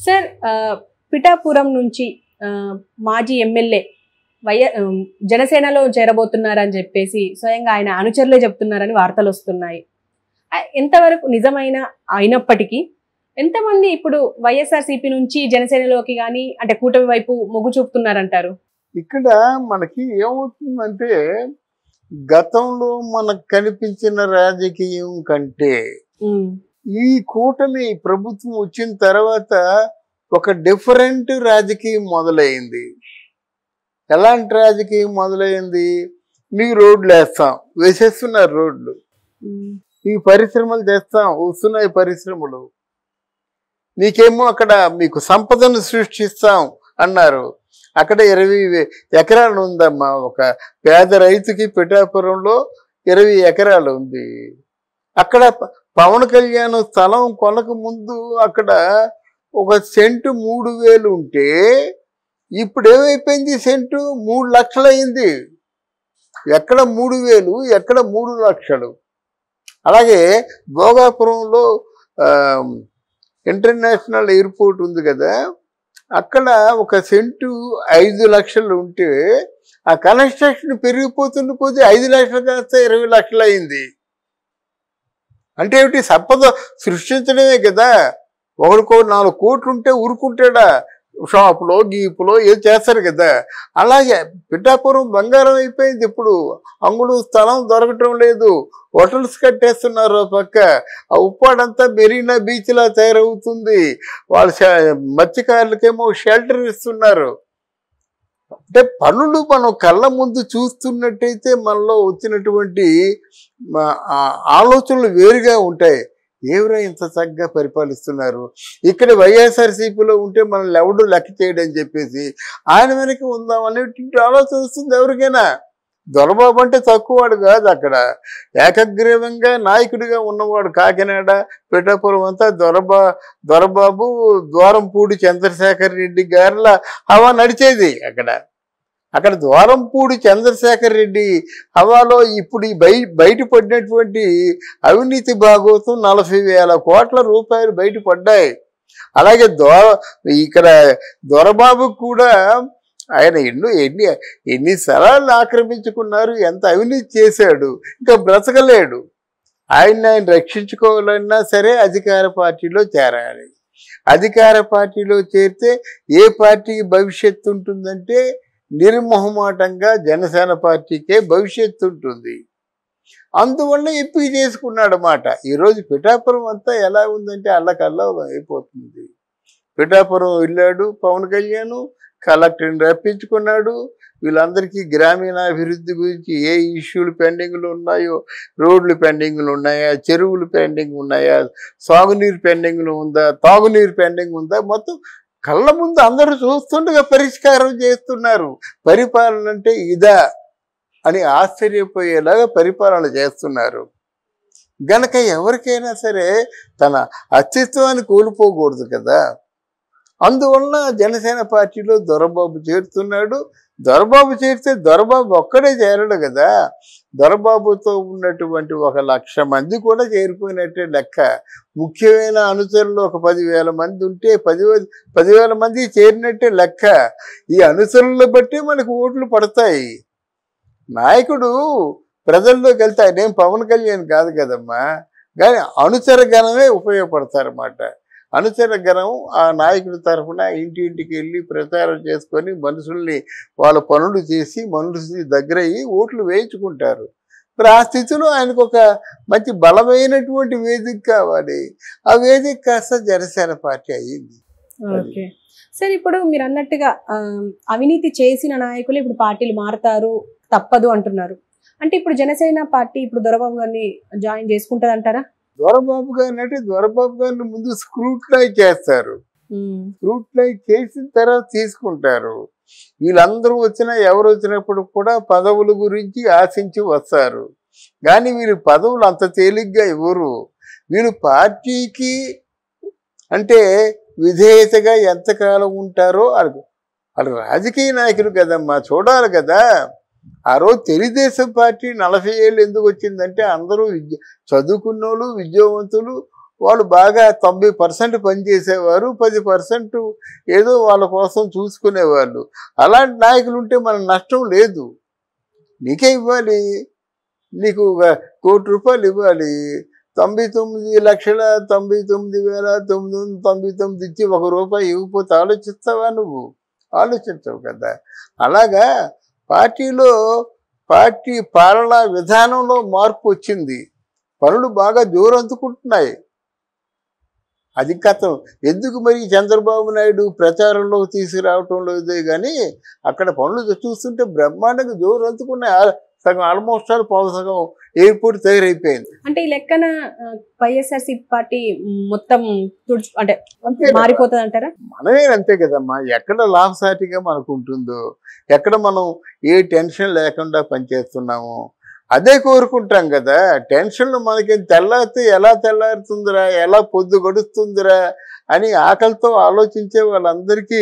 Sir Pithapuram నుంచి మాజీ MLA జనసేనలో చేరబోతున్నారని చెప్పేసి స్వయంగా ఆయన అనుచరులే చెప్తున్నారని వార్తలు వస్తున్నాయి. ఎంతవరకు నిజమైన అయినప్పటికీ ఎంతమంది ఇప్పుడు వైఎస్ఆర్సీపీ నుంచి జనసేనలోకి కానీ అంటే కూటమి వైపు మొగ్గు చూపుతున్నారంటారు? ఇక్కడ మనకి ఏమవుతుందంటే గతంలో మనకు కనిపించిన రాజకీయం కంటే ఈ కూటమి ప్రభుత్వం వచ్చిన తర్వాత ఒక డిఫరెంట్ రాజకీయం మొదలైంది. ఎలాంటి రాజకీయం మొదలైంది? మీకు రోడ్లు వేస్తాం, వేసేస్తున్నారు రోడ్లు. ఈ పరిశ్రమలు చేస్తాం, వస్తున్నాయి పరిశ్రమలు. మీకేమో అక్కడ మీకు సంపదను సృష్టిస్తాం అన్నారు. అక్కడ 20 ఎకరాలు ఉందమ్మా. ఒక పేద రైతుకి పిఠాపురంలో 20 ఎకరాలు ఉంది. అక్కడ పవన్ కళ్యాణ్ స్థలం కొనక ముందు అక్కడ ఒక సెంటు 3,000 ఉంటే ఇప్పుడు ఏమైపోయింది? సెంటు 3 లక్షలు అయింది. ఎక్కడ 3,000, ఎక్కడ 3 లక్షలు. అలాగే భోగాపురంలో ఇంటర్నేషనల్ ఎయిర్పోర్ట్ ఉంది కదా, అక్కడ ఒక సెంటు 5 లక్షలు ఉంటే ఆ కన్స్ట్రక్షన్ పెరిగిపోతున్న కొద్ది 5 లక్షలు కాస్త 20 లక్షలు అయింది. అంటే ఏమిటి? సంపద సృష్టించడమే కదా. ఒకరికో 4 కోట్లు ఉంటే ఊరుకుంటాడా? షాపులో గీపులో ఏది చేస్తారు కదా. అలాగే పిఠాపురం బంగారం అయిపోయింది. ఇప్పుడు అంగుడు స్థలం దొరకటం లేదు. హోటల్స్ కట్టేస్తున్నారు. పక్క ఆ ఉప్పాడంతా మెరీనా బీచ్ లా తయారవుతుంది. వాళ్ళ మత్స్యకారులకేమో షెల్టర్ ఇస్తున్నారు. అంటే పనులు మనం కళ్ళ ముందు చూస్తున్నట్టయితే మనలో వచ్చినటువంటి ఆలోచనలు వేరుగా ఉంటాయి. ఎవరో ఇంత చక్కగా పరిపాలిస్తున్నారు, ఇక్కడ వైఎస్ఆర్సీపీలో ఉంటే మనల్ని ఎవడు లెక్క చేయడని చెప్పేసి ఆయన వెనక ఉందాం అనేటువంటి ఆలోచన వస్తుంది ఎవరికైనా. దొరబాబు అంటే తక్కువవాడు కాదు. అక్కడ ఏకగ్రీవంగా నాయకుడిగా ఉన్నవాడు. కాకినాడ పిఠాపురం అంతా దొరబాబు ద్వారంపూడి చంద్రశేఖర్ రెడ్డి గారిలా హవా నడిచేది. అక్కడ ద్వారంపూడి చంద్రశేఖర్ రెడ్డి హవాలో ఇప్పుడు బయటపడినటువంటి అవినీతి భాగవతం 40,000 కోట్ల రూపాయలు బయటపడ్డాయి. అలాగే ఇక్కడ దొరబాబు కూడా ఆయన ఎన్ని స్థలాలను ఆక్రమించుకున్నారు, ఎంత అవినీతి చేశాడు. ఇంకా బ్రతకలేడు. ఆయన రక్షించుకోవాలన్నా సరే అధికార పార్టీలో చేరాలి. అధికార పార్టీలో చేరితే ఏ పార్టీకి భవిష్యత్తు ఉంటుందంటే నిర్మోహమాటంగా జనసేన పార్టీకే భవిష్యత్తు ఉంటుంది. అందువల్ల ఎంపిక చేసుకున్నాడు అన్నమాట. ఈరోజు పిఠాపురం అంతా ఎలా ఉందంటే అల్లకల్లా అయిపోతుంది. పిఠాపురం వెళ్ళాడు పవన్ కళ్యాణ్, కలెక్టర్ని రప్పించుకున్నాడు. వీళ్ళందరికీ గ్రామీణాభివృద్ధి గురించి ఏ ఇష్యూలు పెండింగ్లు ఉన్నాయో, రోడ్లు పెండింగ్లు ఉన్నాయా, చెరువులు పెండింగ్ ఉన్నాయా, సాగునీరు పెండింగ్లు ఉందా, తాగునీరు పెండింగ్ ఉందా, మొత్తం కళ్ళ ముందు అందరూ చూస్తుండగా పరిష్కారం చేస్తున్నారు. పరిపాలన అంటే ఇదా అని ఆశ్చర్యపోయేలాగా పరిపాలన చేస్తున్నారు. గనక ఎవరికైనా సరే తన అస్తిత్వాన్ని కోల్పోకూడదు కదా. అందువలన జనసేన పార్టీలో దొరబాబు చేరుతున్నాడు. దొరబాబు చేరితే దొరబాబు ఒక్కడే చేరడు కదా. దొరబాబుతో ఉన్నటువంటి 1,00,000 మంది కూడా చేరిపోయినట్టే లెక్క. ముఖ్యమైన అనుచరులు ఒక 10,000 మంది ఉంటే 10,000 మంది చేరినట్టే లెక్క. ఈ అనుచరులను బట్టి మనకు ఓట్లు పడతాయి. నాయకుడు ప్రజల్లోకి వెళ్తాయి. నేను పవన్ కళ్యాణ్ కాదు కదమ్మా, కానీ అనుచర గణమే ఉపయోగపడతారన్నమాట. అనుచర గణం ఆ నాయకుడి తరఫున ఇంటింటికి వెళ్ళి ప్రచారం చేసుకొని మనుషుల్ని వాళ్ళ పనులు చేసి మనుషుల దగ్గర అయ్యి ఓట్లు వేయించుకుంటారు. మరి ఆ స్థితిలో ఆయనకు ఒక మంచి బలమైనటువంటి వేదిక కావాలి. ఆ వేదిక కాస్త జనసేన పార్టీ అయ్యింది. ఓకే సార్, ఇప్పుడు మీరు అన్నట్టుగా అవినీతి చేసిన నాయకులు ఇప్పుడు పార్టీలు మారుతారు తప్పదు అంటున్నారు. అంటే ఇప్పుడు జనసేన పార్టీ ఇప్పుడు దొరబాబు గారిని జాయిన్ చేసుకుంటది అంటారా? దొరబాబు గారిని అంటే దొరబాబు గారిని ముందు స్క్రూటినైజ్ చేస్తారు. స్క్రూటినైజ్ చేసిన తర్వాత తీసుకుంటారు. వీళ్ళందరూ ఎవరు వచ్చినప్పుడు కూడా పదవుల గురించి ఆశించి వస్తారు. కానీ వీళ్ళు పదవులు అంత తేలిగ్గా ఇవ్వరు. వీళ్ళు పార్టీకి అంటే విధేయతగా ఎంతకాలం ఉంటారో వాళ్ళు రాజకీయ నాయకులు కదమ్మా, చూడాలి కదా. ఆ రోజు తెలుగుదేశం పార్టీ 40 ఏళ్ళు ఎందుకు వచ్చిందంటే అందరూ చదువుకున్నోళ్ళు, విద్యావంతులు, వాళ్ళు బాగా 90% పనిచేసేవారు, 10% ఏదో వాళ్ళ కోసం చూసుకునేవాళ్ళు. అలాంటి నాయకులు ఉంటే మన నష్టం లేదు. నీకే ఇవ్వాలి, నీకు ₹1,00,00,000 ఇవ్వాలి, 99,99,999 ఇచ్చి ₹1 ఇవ్వకపోతే ఆలోచిస్తావా నువ్వు? ఆలోచించవు కదా. అలాగా పార్టీలో పార్టీ పాలనా విధానంలో మార్పు వచ్చింది. పనులు బాగా జోరందుకుంటున్నాయి. అది కథం. ఎందుకు మరి చంద్రబాబు నాయుడు ప్రచారంలోకి తీసుకురావటం లేదే కానీ అక్కడ పనులు చూస్తుంటే బ్రహ్మాండంగా జోరందుకున్నాయి. సగం ఆల్మోస్ట్ ఆల్ సగం ఎయిర్పోర్ట్ తయారైపోయింది. అంటే ఈ లెక్కన వైఎస్ఆర్సీపీ పార్టీ మొత్తం అంటే మారిపోతుంది అంటారా? మనమే అంతే కదమ్మా. ఎక్కడ లాభసాటిగా మనకు ఉంటుందో, ఎక్కడ మనం ఏ టెన్షన్ లేకుండా పనిచేస్తున్నామో అదే కోరుకుంటాం కదా. టెన్షన్లు మనకి తెల్లారితే ఎలా తెల్లారుతుందిరా, ఎలా పొద్దు గడుస్తుందిరా అని ఆకలితో ఆలోచించే వాళ్ళందరికీ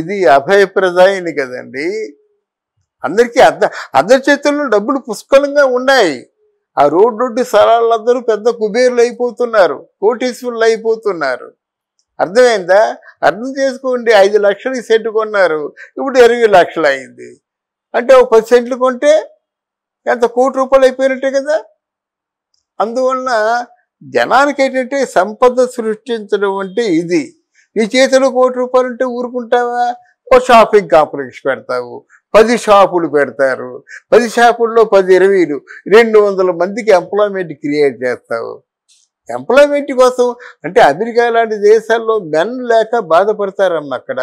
ఇది అభయప్రదాయని కదండి. అందరికీ అందరి చేతుల్లో డబ్బులు పుష్కలంగా ఉన్నాయి. ఆ రోడ్డు స్థలాలందరూ పెద్ద కుబేర్లు అయిపోతున్నారు, కోటీశ్వరులు అయిపోతున్నారు. అర్థమైందా? అర్థం చేసుకోండి. 5 లక్షలకి సెంటు కొన్నారు, ఇప్పుడు 20 లక్షలు అయింది. అంటే ఒక 10 సెంట్లు కొంటే ఎంత ₹1,00,00,000 అయిపోయినట్టే కదా. అందువలన జనానికి ఏంటంటే సంపద సృష్టించడం అంటే ఇది. నీ చేతిలో ₹1,00,00,000 ఉంటే ఊరుకుంటావా? ఓ షాపింగ్ కాంప్లెక్స్ పెడతావు, 10 షాపులు పెడతారు, 10 షాపుల్లో 10, 20, 200 మందికి ఎంప్లాయ్మెంట్ క్రియేట్ చేస్తావు. ఎంప్లాయ్మెంట్ కోసం అంటే అమెరికా లాంటి దేశాల్లో మెన్ లేక బాధపడతారమ్మ. అక్కడ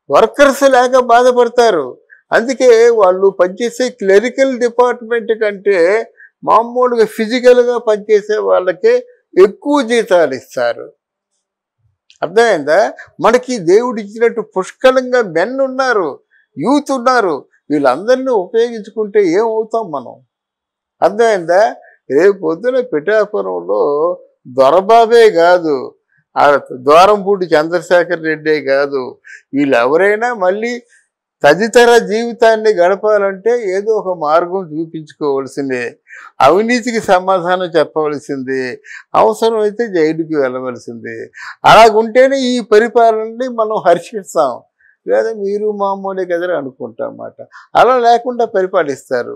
వర్కర్స్ లేక బాధపడతారు. అందుకే వాళ్ళు పనిచేసే క్లరికల్ డిపార్ట్మెంట్ కంటే మామూలుగా ఫిజికల్గా పనిచేసే వాళ్ళకే ఎక్కువ జీతాలు ఇస్తారు. అర్థమైందా? మనకి దేవుడు ఇచ్చినట్టు పుష్కలంగా మెన్ ఉన్నారు, యూత్ ఉన్నారు. వీళ్ళందరినీ ఉపయోగించుకుంటే ఏమవుతాం మనం? అర్థమైందా? రేపు పొద్దున పిఠాపురంలో దొరబాబే కాదు, ఆ ద్వారంపూడి చంద్రశేఖర్ రెడ్డే కాదు, వీళ్ళు ఎవరైనా మళ్ళీ తదితర జీవితాన్ని గడపాలంటే ఏదో ఒక మార్గం చూపించుకోవాల్సిందే. అవినీతికి సమాధానం చెప్పవలసిందే, అవసరమైతే జైలుకి వెళ్ళవలసిందే. అలాగుంటేనే ఈ పరిపాలనని మనం హర్షిస్తాం. లేదా మీరు మామూలే కదరా అనుకుంటాం అన్నమాట. అలా లేకుండా పరిపాలిస్తారు.